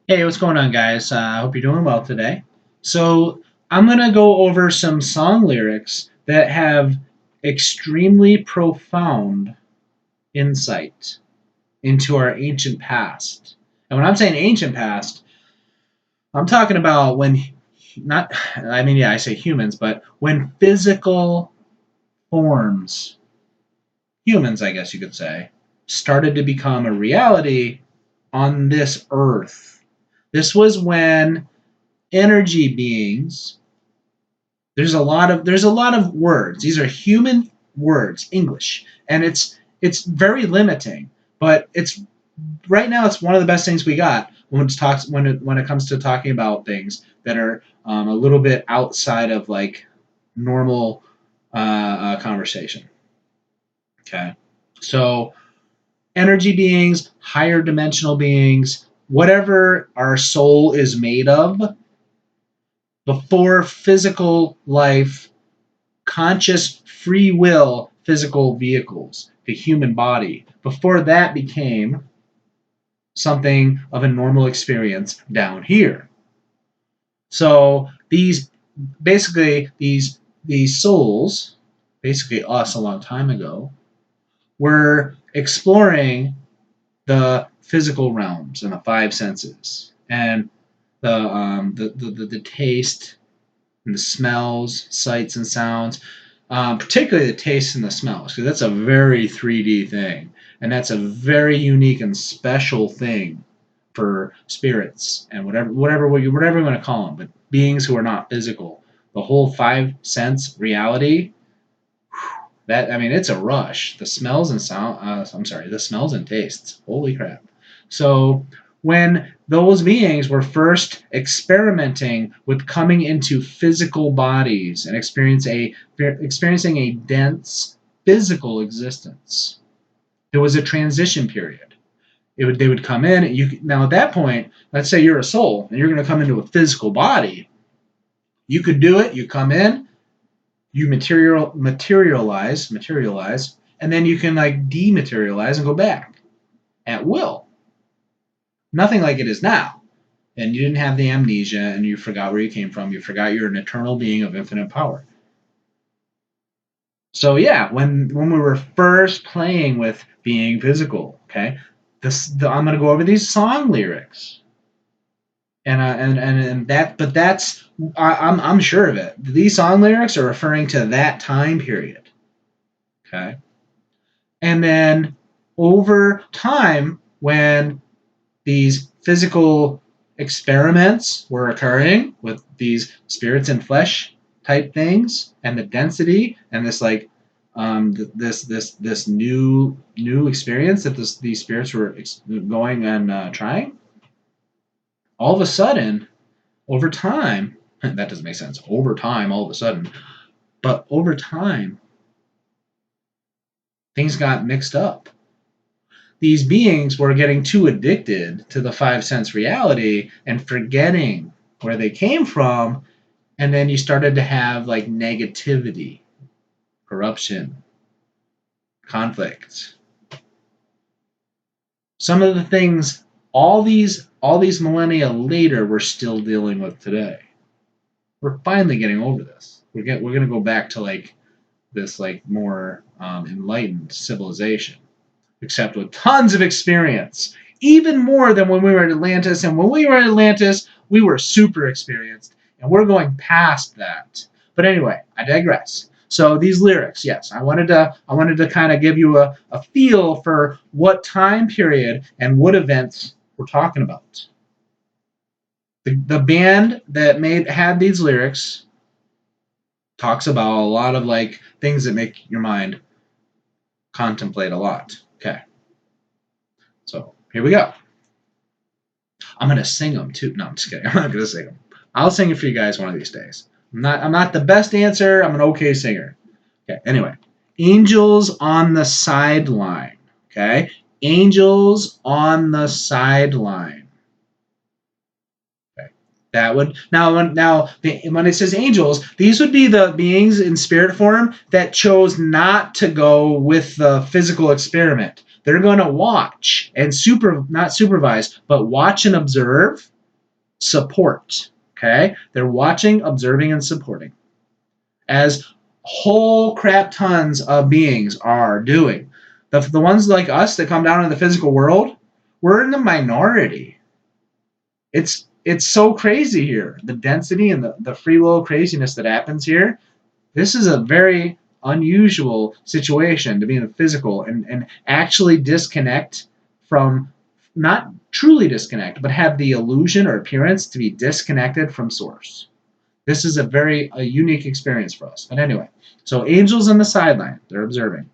Hey, what's going on, guys? I hope you're doing well today. So, I'm going to go over some song lyrics that have extremely profound insight into our ancient past. And when I'm saying ancient past, I'm talking about when, not, I mean, yeah, I say humans, but when physical forms, humans, I guess you could say, started to become a reality on this earth. This was when energy beings, there's a lot of words. These are human words, English, and it's very limiting, but it's right now it's one of the best things we got when it comes to talking about things that are a little bit outside of like normal conversation. Okay, so energy beings, higher dimensional beings, whatever our soul is made of, before physical life, conscious free will physical vehicles, the human body, before that became something of a normal experience down here. So these souls, basically us a long time ago, were exploring the physical realms and the five senses and the taste and the smells, sights, and sounds, particularly the tastes and the smells, because that's a very 3D thing, and that's a very unique and special thing for spirits and whatever you want to call them, but beings who are not physical. The whole five sense reality. That I mean, it's a rush. The smells and sound. I'm sorry, the smells and tastes. Holy crap! So when those beings were first experimenting with coming into physical bodies and experiencing a dense physical existence, there was a transition period. They would come in. Now at that point, let's say you're a soul and you're going to come into a physical body. You could do it. You come in, you materialize, and then you can like dematerialize and go back at will. Nothing like it is now. And you didn't have the amnesia, and you forgot where you came from. You forgot you're an eternal being of infinite power. So yeah, when we were first playing with being physical, okay, I'm gonna go over these song lyrics, and that, but that's I'm sure of it. These song lyrics are referring to that time period, okay. And then over time, when these physical experiments were occurring with these spirits and flesh type things, and the density, and this like this new experience that these spirits were going and trying, all of a sudden, over time, that doesn't make sense. Over time, all of a sudden, but over time, things got mixed up. These beings were getting too addicted to the five sense reality and forgetting where they came from. And then you started to have like negativity, corruption, conflict. Some of the things all these millennia later we're still dealing with today. We're finally getting over this. We're gonna go back to like this like more enlightened civilization, except with tons of experience, even more than when we were at Atlantis. And when we were at Atlantis, we were super experienced, and we're going past that. But anyway, I digress. So these lyrics, yes, I wanted to kind of give you a feel for what time period and what events we're talking about. The band that had these lyrics talks about a lot of like things that make your mind contemplate a lot. Okay, so here we go. I'm gonna sing them too. No, I'm just kidding. I'm not gonna sing them. I'll sing it for you guys one of these days. I'm not the best dancer. I'm an okay singer. Okay. Anyway, angels on the sideline. Okay. Angels on the sideline. Okay. That would when it says angels, these would be the beings in spirit form that chose not to go with the physical experiment. They're going to watch and not supervise, but watch and observe, support. Okay? They're watching, observing, and supporting. As whole crap tons of beings are doing. The ones like us that come down in the physical world, we're in the minority. It's so crazy here. The density and the free will craziness that happens here. This is a very unusual situation to be in the physical and actually disconnect from, not truly disconnect, but have the illusion or appearance to be disconnected from source. This is a unique experience for us. But anyway, so angels on the sideline, they're observing.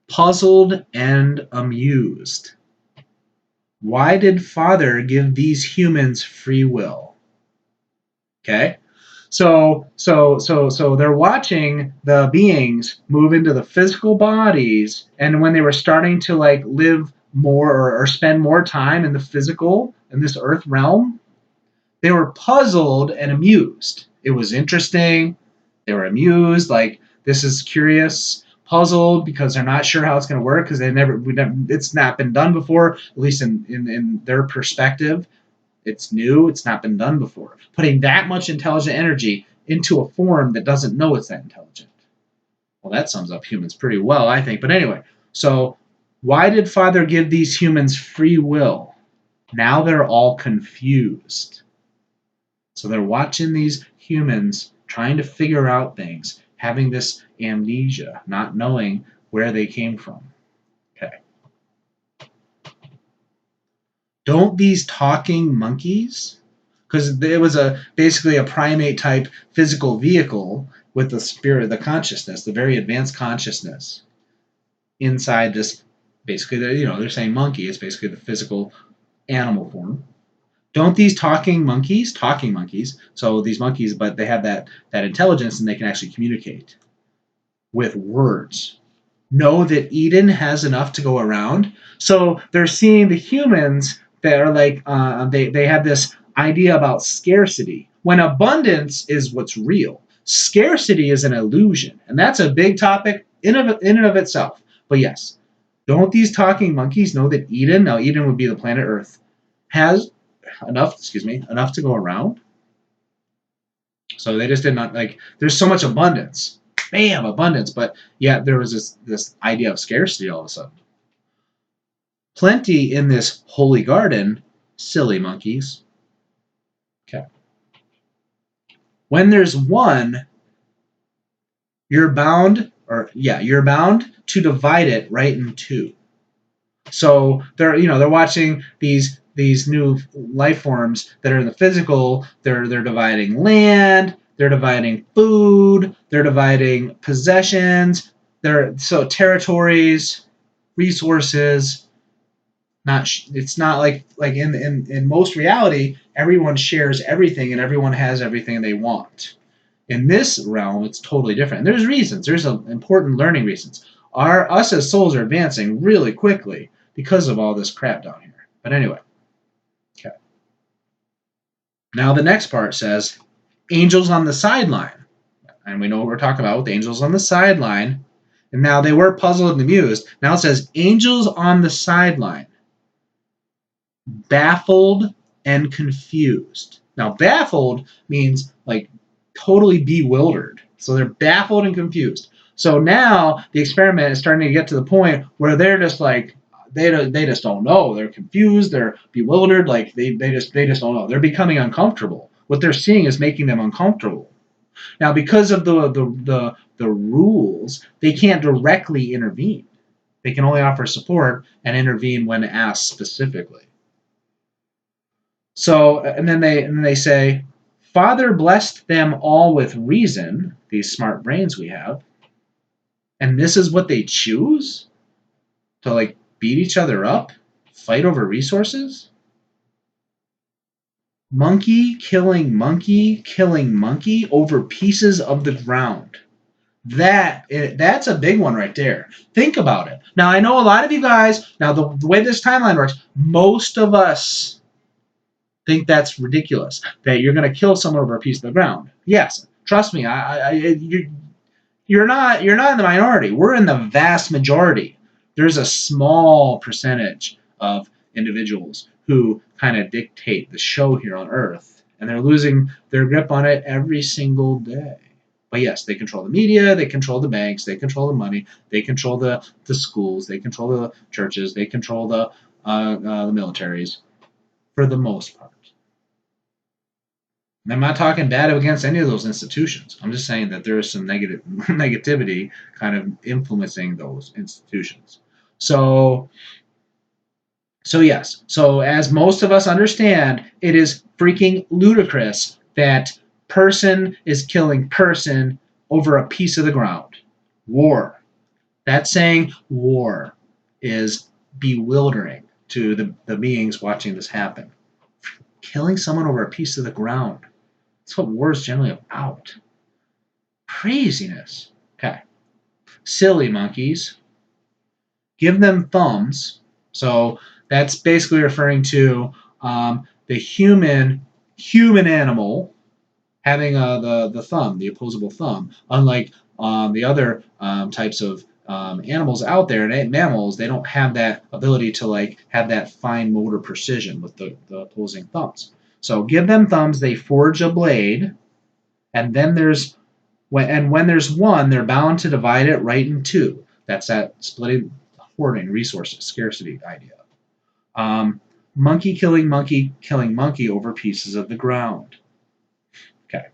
Puzzled and amused. Why did Father give these humans free will? Okay? So they're watching the beings move into the physical bodies, and when they were starting to like live more or spend more time in the physical, in this earth realm, they were puzzled and amused. It was interesting. They were amused, like this is curious, puzzled because they're not sure how it's going to work because it's not been done before, at least in their perspective. It's new. It's not been done before. Putting that much intelligent energy into a form that doesn't know it's that intelligent. Well, that sums up humans pretty well, I think. But anyway, so why did Father give these humans free will? Now they're all confused. So they're watching these humans trying to figure out things, having this amnesia, not knowing where they came from. Okay. Don't these talking monkeys? Because it was basically a primate type physical vehicle with the spirit, the consciousness, the very advanced consciousness inside this. Basically, they're saying monkey is basically the physical animal form. Don't these talking monkeys, so these monkeys, but they have that intelligence and they can actually communicate with words, know that Eden has enough to go around. So they're seeing the humans that are like, they have this idea about scarcity, when abundance is what's real. Scarcity is an illusion, and that's a big topic in and of itself. But yes, don't these talking monkeys know that Eden, now Eden would be the planet Earth, has enough to go around? So they just did not, like, there's so much abundance. Bam, abundance, but yet there was this idea of scarcity all of a sudden. Plenty in this holy garden, silly monkeys. Okay. When there's one, you're bound to divide it right in two. So they're watching these new life forms that are in the physical. They're dividing land, they're dividing food, they're dividing possessions, so territories, resources. It's not like in most reality, everyone shares everything and everyone has everything they want. In this realm, it's totally different. There's reasons. There's important learning reasons. Us as souls are advancing really quickly because of all this crap down here. But anyway. Okay. Now the next part says, angels on the sideline. And we know what we're talking about with angels on the sideline. And now they were puzzled and amused. Now it says, angels on the sideline. Baffled and confused. Now baffled means like totally bewildered. So they're baffled and confused. So now the experiment is starting to get to the point where they're just like, they just don't know. They're confused. They're bewildered. Like they just don't know. They're becoming uncomfortable. What they're seeing is making them uncomfortable. Now, because of the rules, they can't directly intervene. They can only offer support and intervene when asked specifically. So, and then they say, Father blessed them all with reason, these smart brains we have, and this is what they choose? To like beat each other up? Fight over resources? Monkey killing monkey over pieces of the ground. That's a big one right there. Think about it. Now, I know a lot of you guys, now the way this timeline works, most of us think that's ridiculous, that you're going to kill someone over a piece of the ground. Yes, trust me, you're not in the minority. We're in the vast majority. There's a small percentage of individuals who kind of dictate the show here on Earth, and they're losing their grip on it every single day. But yes, they control the media, they control the banks, they control the money, they control the schools, they control the churches, they control the militaries for the most part. And I'm not talking bad against any of those institutions. I'm just saying that there is some negativity kind of influencing those institutions. So yes. So as most of us understand, it is freaking ludicrous that person is killing person over a piece of the ground. War. That saying war is bewildering to the beings watching this happen. Killing someone over a piece of the ground. That's what war is generally about. Craziness. Okay. Silly monkeys. Give them thumbs. So that's basically referring to the human animal having the thumb, the opposable thumb. Unlike the other types of animals out there, and mammals, they don't have that ability to like have that fine motor precision with the opposing thumbs. So give them thumbs. They forge a blade, and then when there's one, they're bound to divide it right in two. That's that splitting, hoarding resources, scarcity idea. Monkey killing monkey over pieces of the ground. Okay.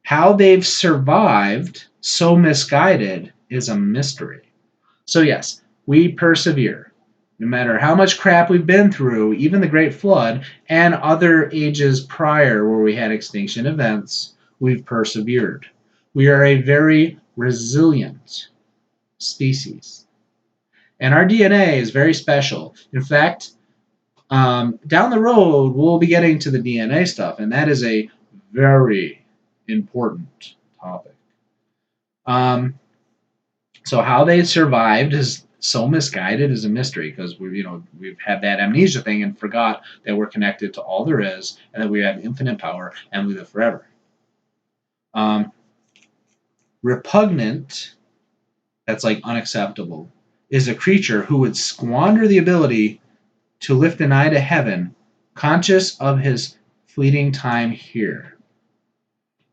How they've survived so misguided is a mystery. So yes, we persevere. No matter how much crap we've been through, even the Great Flood and other ages prior where we had extinction events, we've persevered. We are a very resilient species. And our DNA is very special. In fact, down the road, we'll be getting to the DNA stuff, and that is a very important topic. So how they survived is so misguided is a mystery because we've had that amnesia thing and forgot that we're connected to all there is and that we have infinite power and we live forever. Repugnant, that's like unacceptable, is a creature who would squander the ability to lift an eye to heaven, conscious of his fleeting time here.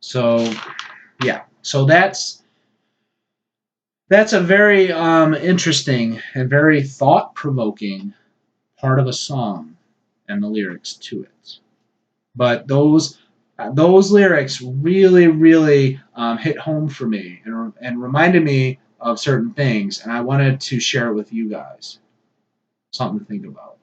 So, yeah. So that's a very interesting and very thought-provoking part of a song and the lyrics to it. But those lyrics really, really hit home for me and reminded me of certain things, and I wanted to share it with you guys. Something to think about.